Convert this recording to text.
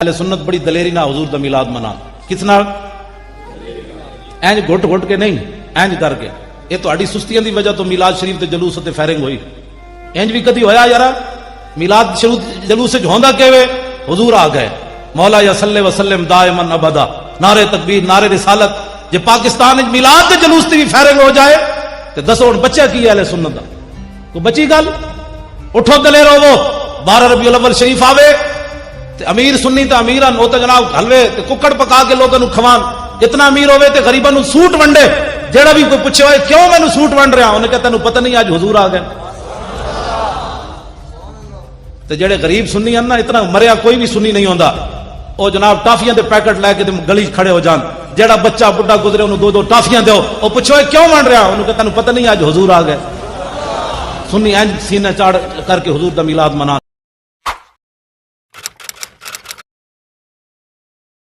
اہل سنت بڑی دلیری نہ حضور دا میلاد منا کس نال اینج گھٹ گھٹ کے نہیں اینج کر کے یہ تہاڈی سستیاں دی وجہ تو میلاد شریف تے جلوس تے فائرنگ ہوئی اینج بھی کدی ہویا یارا میلاد شروع جلوس وچ ہوندا کیویں حضور آ گئے مولا یا صلی وسلم دائما ابدا نعرے تکبیر نعرے رسالت جے پاکستان وچ میلاد تے جلوس تے بھی فائرنگ ہو جائے تے دسو ہن بچہ کی ہے اہل سنت دا کوئی بچی گل اٹھو دلیر ہوو 12 ربیع الاول شریف آوے امیر سنی تے امیران او تے جناب حلوے تے ککڑ پکا کے لوگاں نو کھوان اتنا امیر ہوے تے غریباں نو سوٹ ونڈے جیڑا بھی کوئی پوچھے ہوئے کیوں مینوں سوٹ ونڈ رہا انہیں کہتا تینوں پتہ نہیں اج حضور آ گئے تے جڑے غریب سنی ہیں نا اتنا مریا کوئی بھی سنی نہیں ہوندا او جناب ٹافیاں دے پیکٹ لے کے تے گلی کھڑے ہو جان جیڑا بچہ بڈھا گزرے انہوں دو ٹافیاں دیو او پوچھے ہوئے کیوں ونڈ رہا انہوں کہتا تینوں پتہ نہیں اج حضور آ گئے سنی اینج سینہ چاڑ کر کے حضور دا میلاد منا